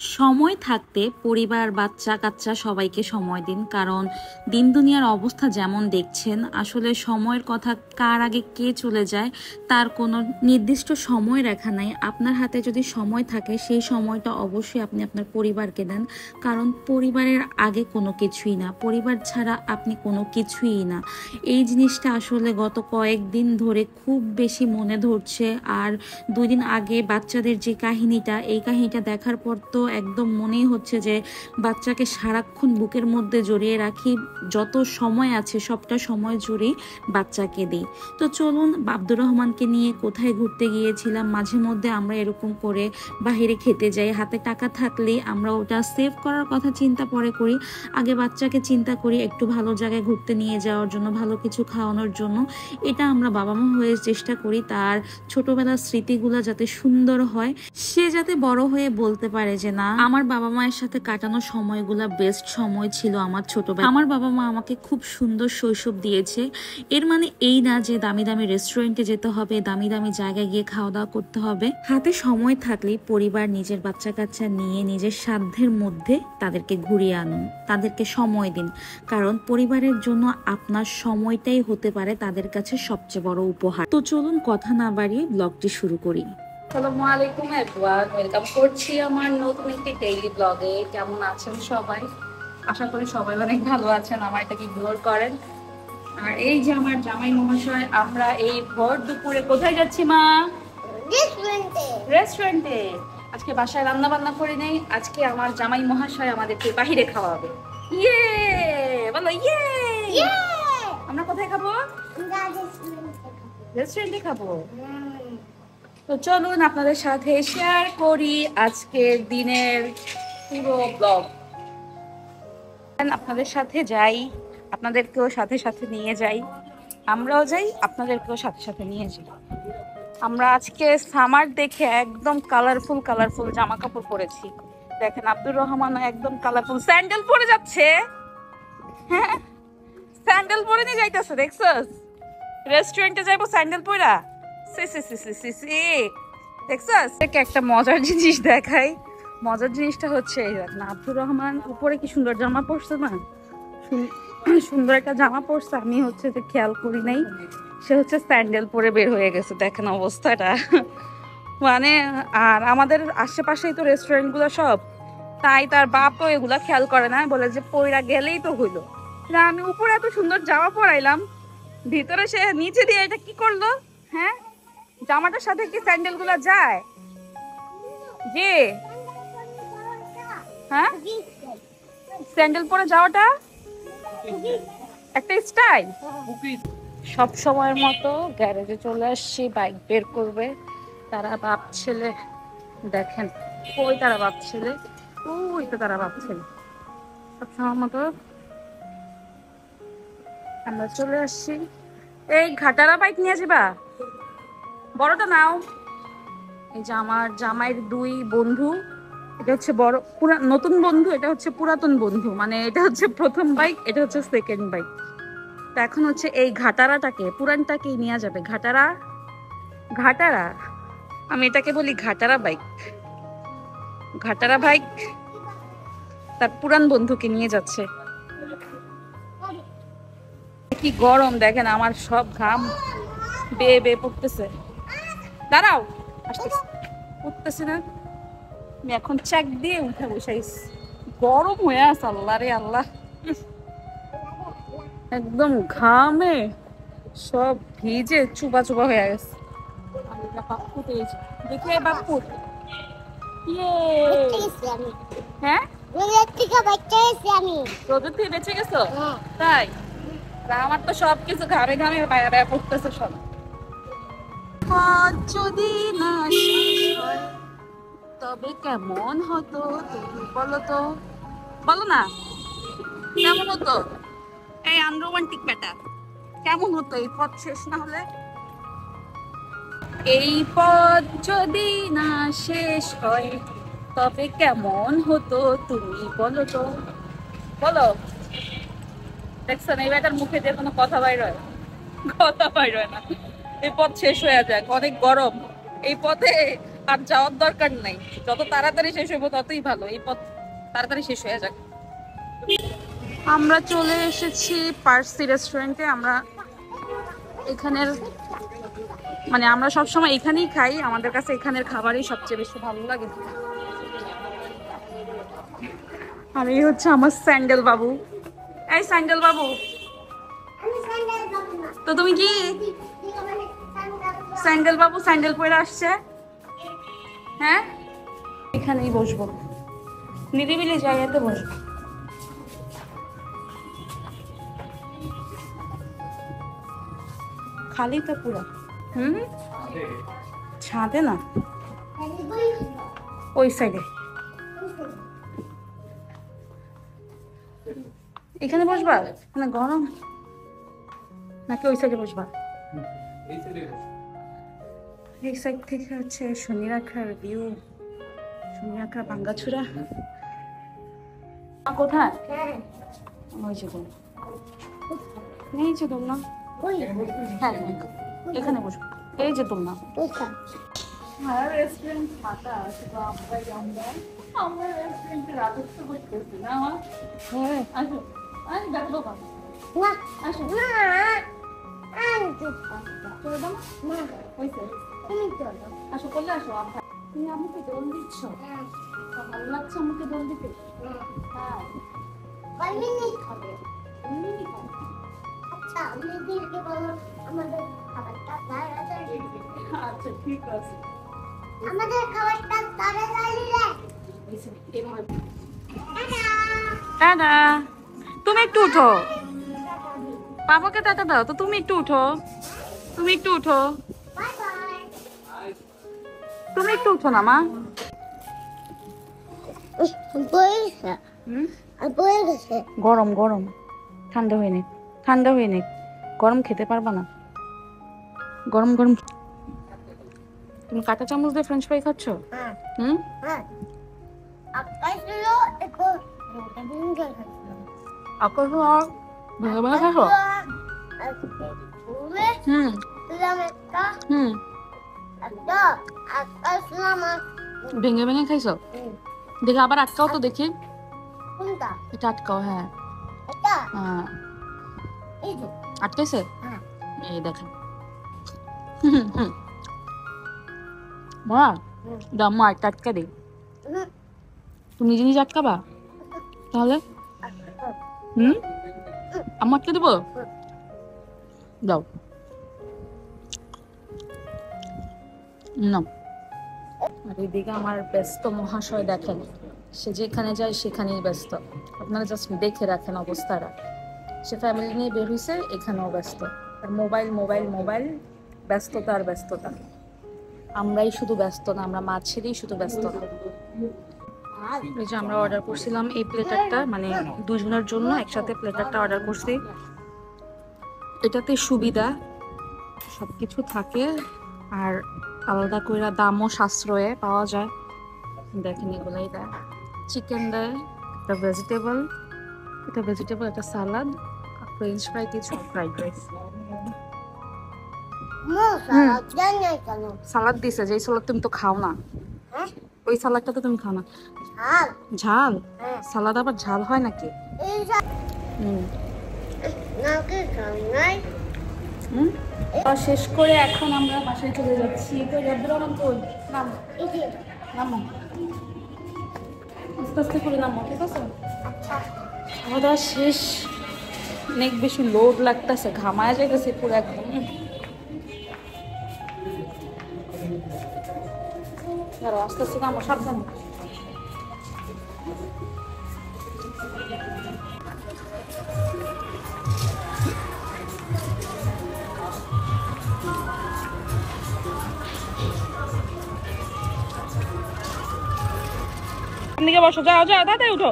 সময় থাকতে পরিবার বাচ্চা কাচ্চা সবাইকে সময় দিন, কারণ দিন দুনিয়ার অবস্থা যেমন দেখছেন, আসলে সময়ের কথা কার আগে কে চলে যায় তার কোনো নির্দিষ্ট সময় রেখা নাই। আপনার হাতে যদি সময় থাকে সেই সময়টা অবশ্যই আপনি আপনার পরিবারকে দেন, কারণ পরিবারের আগে কোনো কিছুই না, পরিবার ছাড়া আপনি কোনো কিছুই না। এই জিনিসটা আসলে গত কয়েকদিন ধরে খুব বেশি মনে ধরছে। আর 2 দিন আগে বাচ্চাদের যে কাহিনীটা, এই কাহিনীটা দেখার পর তো একদম মনেই হচ্ছে যে বাচ্চাকে সারাক্ষণ বুকের মধ্যে জড়িয়ে রাখি, যত সময় আছে সবটা সময় জুড়েই বাচ্চাকে দিই। তো চলুন, আব্দুর রহমানকে নিয়ে কোথায় ঘুরতে গিয়েছিলাম। মাঝে মধ্যে আমরা এরকম করে বাহিরে খেতে যাই, হাতে টাকা থাকলে আমরা ওটা সেভ করার কথা চিন্তা পরে করি, আগে বাচ্চাকে চিন্তা করি একটু ভালো জায়গায় ঘুরতে নিয়ে যাওয়ার জন্য, ভালো কিছু খাওয়ানোর জন্য। এটা আমরা বাবা মা হয়ে চেষ্টা করি তার ছোটবেলার স্মৃতিগুলো যাতে সুন্দর হয়, সে যাতে বড় হয়ে বলতে পারে যে না, আমার বাবা মায়ের সাথে কাটানো সময়গুলো বেস্ট সময় ছিল আমার ছোটবেলা। আমার বাবা মা আমাকে খুব সুন্দর শৈশব দিয়েছে। এর মানে এই না যে দামি দামি রেস্টুরেন্টে যেতে হবে, দামি দামি জায়গায় গিয়ে খাওয়া দাওয়া করতে হবে। হাতে সময় থাকলে পরিবার, নিজের বাচ্চা কাচ্চা নিয়ে নিজের সাধ্যের মধ্যে তাদেরকে ঘুরিয়ে আনুন, তাদেরকে সময় দিন, কারণ পরিবারের জন্য আপনার সময়টাই হতে পারে তাদের কাছে সবচেয়ে বড় উপহার। তো চলুন কথা না বাড়িয়ে ব্লগটি শুরু করি। আসসালামু আলাইকুম এভরিওয়ান, ওয়েলকাম করছি আমার নতুন একটি ডেইলি ব্লগে। কেমন আছেন সবাই? আশা করি সবাই অনেক ভালো আছেন, আমার এটাকে ইগনোর করেন। আর এই যে আমার জামাই মহাশয়, আমরা এই ভর দুপুরে কোথায় যাচ্ছি মা? রেস্টুরেন্টে। আজকে বাসায় রান্না বান্না করে নেই, আজকে আমার জামাই মহাশয় আমাদেরকে বাহিরে খাওয়াবে। ইয়ে বলো, ইয়ে। আমরা কোথায় খাবো? রেস্টুরেন্টে খাবো। তো চলুন আপনাদের সাথে শেয়ার করি আজকের দিনের পুরো ব্লগ। আপনাদের সাথে যাই, আপনাদেরকেও সাথে সাথে নিয়ে যাই, আমরাও যাই, আপনাদেরকেও সাথে সাথে নিয়ে যাই। আমরা আজকে সামার দেখে একদম কালারফুল কালারফুল জামা কাপড় পরেছি। দেখেন আব্দুর রহমান একদম কালারফুল স্যান্ডেল পরে যাচ্ছে। হ্যাঁ, স্যান্ডেল পরে নিয়ে যাইতেছে, দেখছস? রেস্টুরেন্টে যাইবো স্যান্ডেল পরা? দেখছস? একটা মজার জিনিস দেখাই। মজার জিনিসটা হচ্ছে না, আব্দুর রহমান উপরে কি সুন্দর জামা পরছে না, সুন্দর একটা জামা পরছে, আমি হচ্ছে যে খেয়াল করি নাই, সে হচ্ছে স্যান্ডেল পরে বের হয়ে গেছে। দেখেন অবস্থাটা, মানে। আর আমাদের আশেপাশেই তো রেস্টুরেন্ট গুলো সব, তাই তার বাপও এগুলা খেয়াল করে না, বলে যে পয়রা গেলেই তো হইলো। আমি উপরে এত সুন্দর জামা পরাইলাম, ভিতরে সে নিচে দিয়ে এটা কি করলো? হ্যাঁ, জামাটার সাথে কি স্যান্ডেল গুলা যায়? জি হ্যাঁ, স্যান্ডেল পরে যাওয়াটা একটা স্টাইল। সব সময়ের মতো গ্যারেজে চলে আসছি, বাইক বের করবে তারা বাপ ছেলে। দেখেন কই তারা বাপ ছেলে, ওই তো তারা বাপ ছেলে। সব সময়ের মতো আমরা চলে আসছি। এই ঘাটারা বাইক নিয়ে যাবা, বড়টা নাও। এই যে আমার জামাইয়ের 2 বন্ধু, এটা হচ্ছে বড় নতুন বন্ধু, এটা হচ্ছে পুরাতন বন্ধু, মানে এটা হচ্ছে প্রথম বাইক, এটা হচ্ছে সেকেন্ড বাইক। তো এখন হচ্ছে এই ঘাটারাটাকে, পুরানটাকেই নিয়ে যাবে। ঘাটারা ঘাটারা, আমি এটাকে বলি ঘাটারা বাইক। ঘাটারা বাইক তার পুরান বন্ধুকে নিয়ে যাচ্ছে। কি গরম দেখেন, আমার সব ঘাম বেয়ে বেয়ে পড়তেছে। দাঁড়াও, আসতেছে, পড়তেছে না। আমি এখন চেক দিয়ে উঠে বসাইছি, গরম হয়ে আছে। আল্লাহ রে আল্লাহ, একদম ঘামে সব ভিজে চুপা চুপা হয়ে গেছে। দেখে বাপ্পু, হ্যাঁ রোদের থেকে বেঁচে গেছো? তাই? আমার তো সবকিছু ঘামে ঘামে পড়তেছে সব। যদি না তবে কেমন হতো তুমি বলো তো, বলো না কেমন হতো? এই আনরোমান্টিক ব্যাটা, কেমন হতো এই পথ শেষ না হলে? এই পথ যদি না শেষ হয় তবে কেমন হতো তুমি বলো তো, বলো। দেখছেন এই ব্যাটার মুখে যে কোনো কথা বাইর হয়? কথা বাইর হয় না। এই পথ শেষ হয়ে যাক, অনেক গরম, এই পথে আর যাওয়ার দরকার নাই, যত তাড়াতাড়ি শেষ হইব ততই ভালো, এই পথ তাড়াতাড়ি শেষ হয়ে যাক। আমরা চলে এসেছি পার্সি রেস্টুরেন্টে। আমরা এখানের মানে আমরা সবসময় এখানেই খাই, আমাদের কাছে এখানের খাবারই সবচেয়ে বেশি ভালো লাগে। আর এই হচ্ছে আমার স্যান্ডেল বাবু। এই স্যান্ডেল বাবু, তো তুমি কি স্যান্ডেল বাবু স্যান্ডেল পরে আসছে? হ্যাঁ, এখানেই বসবো, নিরিবিলি জায়গাতে বসবো। খালি তো পুরো। ছাদে না, ওই সাইডে। এখানে বসবা না, গরম নাকি ওই সাইডে বসবা? এই সাইড থেকে হচ্ছে শনিরাখার ভিউ, শনিরাখা ভাঙ্গাছুরা। কোথায়? ওই যে দোলনা, এই যে দোলনা। হ্যাঁ এখানে বসবো, এই যে দোলনা। রেস্টুরেন্ট ফাঁকা আছে, আমরা রেস্টুরেন্টে রাজত্ব করতেছি না। হ্যাঁ আসো, আমি দেখবো না, আসো আসো করলে আসো। তুমি আমাকে দোল দিচ্ছ, ভালো লাগছে আমাকে দোল দিতে? আচ্ছা ঠিক আছে, আমাদের খাবারটা তাড়াতাড়ি দাদা। তুমি একটু উঠো, পাপাকে টাটা দাও তো। তুমি একটু উঠো, তুমি একটু উঠো, তুমি একটু উঠো না মা। গরম গরম, ঠান্ডা হয়ে নে, ঠান্ডা হয়ে নে, গরম খেতে পারবা না, গরম গরম। তুমি কাঁটা চামচ দিয়ে ফ্রেঞ্চ ফ্রাই খাচ্ছ? ভেঙে ভেঙে খাচ্ছ? ভেঙে ভেঙে খাইছো? দেখে আবার আটকাও তো দেখি। এটা আটকাও। হ্যাঁ হ্যাঁ আটকাইছে, এই দেখেন। দাম্মা একটা আটকা দে। তুমি নিজে নিজে আটকাবা তাহলে? আম্মা আটকে দেবো, দাও না। আর এদিকে আমার ব্যস্ত মহাশয় দেখেন, সে যেখানে যায় সেখানেই ব্যস্ত। আপনারা জাস্ট দেখে রাখেন অবস্থাটা। সে ফ্যামিলি নিয়ে বের হয়েছে, এখানেও ব্যস্ত। আর মোবাইল মোবাইল মোবাইল, ব্যস্ততা আর ব্যস্ততা। আমরাই শুধু ব্যস্ত না, আমরা মা ছেলেই শুধু ব্যস্ত না। এই যে আমরা অর্ডার করছিলাম এই প্লেটারটা, মানে দুজনের জন্য একসাথে প্লেটারটা অর্ডার করছি। এটাতে সুবিধা সবকিছু থাকে, আর আলাদা করে দামও সাশ্রয়ে পাওয়া যায়। দেখেন এগুলাই দেয়, চিকেন দেয়, একটা ভেজিটেবল, একটা সালাদ, ফ্রেঞ্চ ফ্রাই, কিছু ফ্রাইড রাইস। সালাদ দিছে, যে সালাদ তুমি তো খাও না, ওই সালাদটা তো তুমি খাও না। ঝাল? সালাদ আবার ঝাল হয় নাকি? শেষ করে এখন আমরা বাসায় চলে যাচ্ছি। তো নামো আস্তে আস্তে করে নামো, ঠিক আছে? খাওয়া দাওয়া শেষ, অনেক বেশি লোড লাগতেছে, ঘামায় যাইতেছে পুরো একদম। আস্তে আস্তে নামো, সাবধানে। দিকে বসো, যাও যাও, তাড়াতাড়ি উঠো।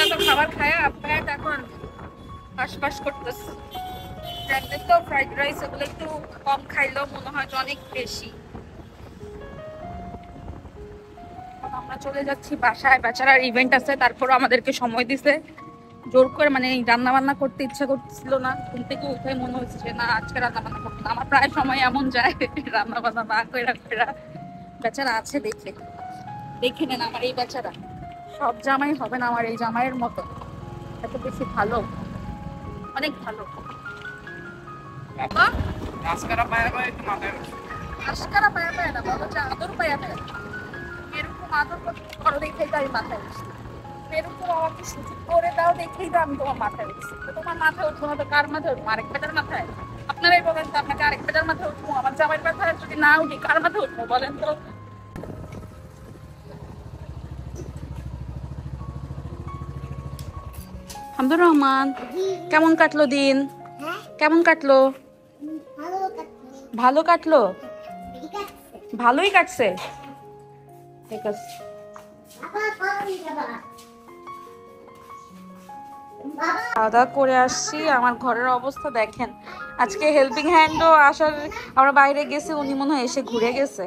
এত খাবার খায় আপনার এখন হাসপাস করতেছে। তো ফ্রাইড রাইস এগুলো একটু কম খাইলেও মনে হয় যে অনেক বেশি। আমরা চলে যাচ্ছি বাসায়, বেচারার ইভেন্ট আছে, তারপরও আমাদেরকে সময় দিছে জোর করে মানে রান্না বান্না করতে ইচ্ছা করছিল না, ঘুম থেকে উঠে মনে হচ্ছে যে না আজকে রান্না বান্না করতে না। আমার প্রায় সময় এমন যায় রান্না বান্না না করে বেচারা আছে দেখে দেখে নেন আমার এই বেচারা। সব জামাই হবে না আমার এই জামাইয়ের মতো, এত বেশি ভালো, অনেক ভালো। আজকারা পায়া পায়া একটু মাথায় আজকারা পায়া পায়া না, বলো যে আদর পায়া পায়া। এরকম আদর করো দেখেই তো আমি মাথায় উঠছি, এরকম আমাকে সুযোগ করে দাও দেখেই তো আমি তোমার মাথায় উঠছি। তো তোমার মাথায় উঠবো না তো কার মাথায় উঠবো? আরেক বেটার মাথায়? আপনারাই বলেন তো, আপনাকে আরেক বেটার মাথায় উঠবো? আমার জামাইয়ের মাথায় যদি না উঠি কার মাথায় উঠবো বলেন তো? হামদুর রহমান, কেমন কাটলো দিন? কেমন কাটলো? ভালো কাটলো? ভালোই কাটছে, ঠিক আছে। খাওয়া দাওয়া করে আসছি, আমার ঘরের অবস্থা দেখেন। আজকে হেল্পিং হ্যান্ডও আসার, আমরা বাইরে গেছি, উনি মনে হয় এসে ঘুরে গেছে,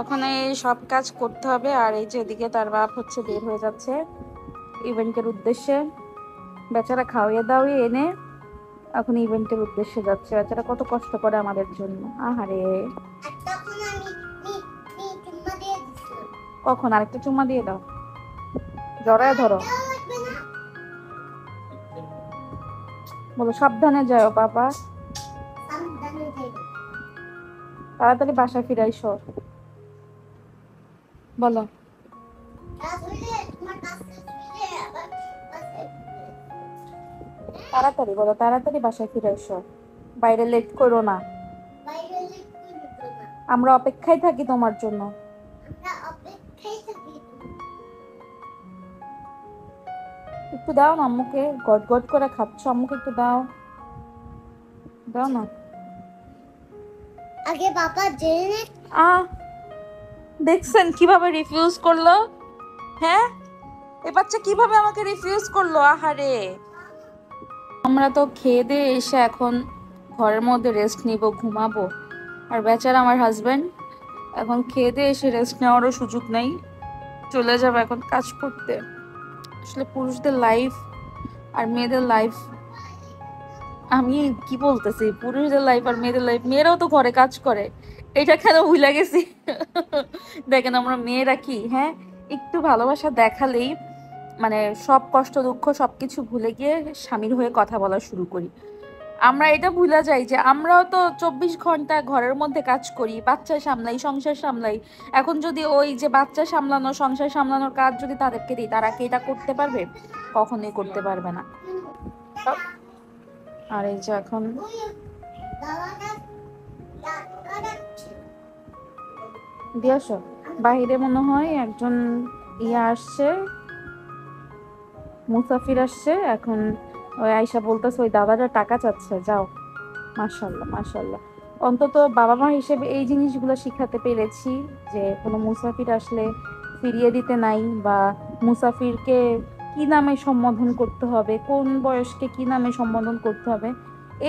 ওখানে সব কাজ করতে হবে। আর এই যে এদিকে তার বাপ হচ্ছে বের হয়ে যাচ্ছে ইভেন্টের উদ্দেশ্যে, বেচারা খাওয়িয়ে দাওয়িয়ে এনে এখন ইভেন্টের উদ্দেশ্যে যাচ্ছে। বেচারা কত কষ্ট করে আমাদের জন্য, আহারে। কখন? আরেকটা চুম্মা দিয়ে দাও, জড়ায় ধরো, বলো সাবধানে যাও বাবা, তাড়াতাড়ি বাসায় ফিরে আইসো, বলো তাড়াতাড়ি, বলো তাড়াতাড়ি বাসায় ফিরে এসো, বাইরে লেট করো না, আমরা অপেক্ষায় থাকি তোমার জন্য। একটু দাও না আম্মুকে, গট গট করে খাচ্ছ, আম্মুকে একটু দাও, দাও না। আগে বাবা জেনে দেখছেন কিভাবে রিফিউজ করলো? হ্যাঁ, এ বাচ্চা কিভাবে আমাকে রিফিউজ করলো, আহারে। আমরা তো খেয়ে দিয়ে এসে এখন ঘরের মধ্যে রেস্ট নিব, ঘুমাবো। আর বেচারা আমার হাজবেন্ড এখন খেয়ে দিয়ে এসে রেস্ট নেওয়ারও সুযোগ নেই, চলে যাবে এখন কাজ করতে। আসলে পুরুষদের লাইফ আর মেয়েদের লাইফ, আমি কি বলতেছি, পুরুষদের লাইফ আর মেয়েদের লাইফ, মেয়েরাও তো ঘরে কাজ করে, এটা কেন ভুলে গেছি? দেখেন আমরা মেয়েরা কি, হ্যাঁ, একটু ভালোবাসা দেখালেই মানে সব কষ্ট দুঃখ সবকিছু ভুলে গিয়ে স্বামীর হয়ে কথা বলা শুরু করি। আমরা এটা ভুলে যাই যে আমরাও তো 24 ঘন্টা ঘরের মধ্যে কাজ করি, বাচ্চা সামলাই, সংসার সামলাই। এখন যদি ওই যে বাচ্চা সামলানো, সংসার সামলানোর কাজ যদি তাদেরকে দিই, তারা কি এটা করতে পারবে? কখনোই করতে পারবে না। আর এই যে এখন দিয়ে আসো, বাহিরে মনে হয় একজন ইয়ে আসছে, মুসাফির আসছে। এখন ওই আয়শা বলতেছে ওই দাদাটা টাকা চাচ্ছে, যাও। মাশাল্লাহ মাশাল্লাহ, অন্তত বাবা মা হিসেবে এই জিনিসগুলো শিখাতে পেরেছি যে কোনো মুসাফির আসলে ফিরিয়ে দিতে নাই, বা মুসাফিরকে কি নামে সম্বোধন করতে হবে, কোন বয়সকে কি নামে সম্বোধন করতে হবে,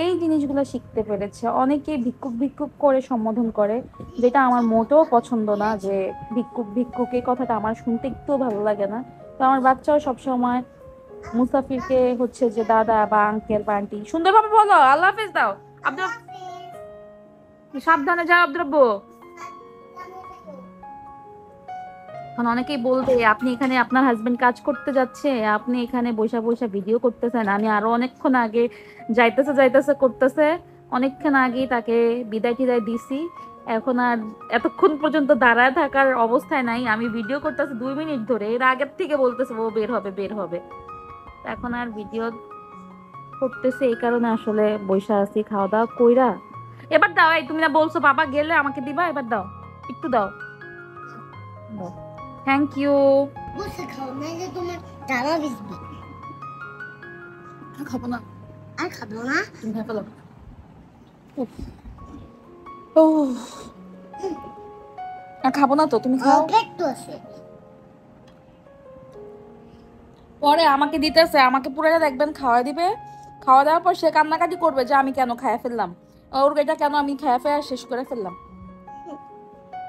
এই জিনিসগুলো শিখতে পেরেছে। অনেকেই ভিক্ষুক ভিক্ষুক করে সম্বোধন করে, যেটা আমার মোটেও পছন্দ না, যে ভিক্ষুক ভিক্ষুক এই কথাটা আমার শুনতে একটুও ভালো লাগে না। তো আমার বাচ্চাও সবসময় মুসাফিরকে হচ্ছে যে দাদা বা আঙ্কেল বা আন্টি, সুন্দরভাবে বলো, আল্লাহ হাফেজ দাও। আব্দুল, সাবধানে যাও আব্দুল। এখন অনেকেই বলবে আপনি এখানে আপনার হাজবেন্ড কাজ করতে যাচ্ছে, আপনি এখানে বৈশা বৈশা ভিডিও করতেছেন। আমি আরো অনেকক্ষণ আগে যাইতেছে যাইতেছে করতেছে, অনেকক্ষণ আগেই তাকে বিদায় টিদায় দিছি। এখন আর এতক্ষণ পর্যন্ত দাঁড়ায় থাকার অবস্থায় নাই, আমি ভিডিও করতেছি 2 মিনিট ধরে, এর আগের থেকে বলতেছে ও বের হবে বের হবে। এখন আর ভিডিও করতেছে এই কারণে আসলে বৈশা আছি, খাওয়া দাওয়া কইরা। এবার দাও, এই তুমি না বলছো বাবা গেলে আমাকে দিবা, এবার দাও, একটু দাও, দাও। Thank you. বসে খাও, নাইলে তোমার জামা ভিজবে। খাবো না, আর খাবো না, তুমি খেয়ে ফেলো। ও আর খাবো না তো, তুমি খাও। একটু আছে, পরে আমাকে দিতেছে, আমাকে পুরোটা দেখবেন খাওয়া দিবে, খাওয়া দাওয়ার পর সে কান্নাকাটি করবে যে আমি কেন খাইয়া ফেললাম, ওর এটা কেন আমি খাইয়া ফেয়া শেষ করে ফেললাম।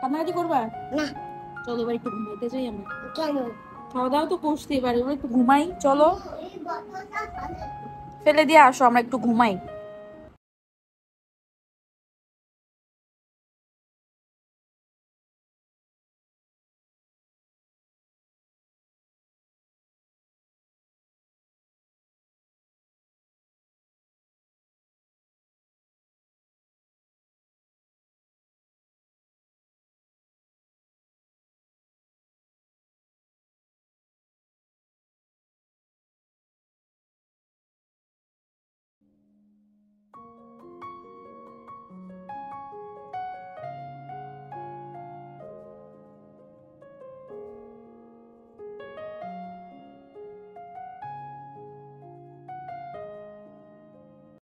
কান্নাকাটি করবা না? চলো এবার একটু ঘুমাইতে যাই আমি। কেন? খাওয়া দাওয়া তো করতেই পারি, একটু ঘুমাই চলো। এই বোতলটা খাবে। ফেলে দিয়ে আসো, আমরা একটু ঘুমাই।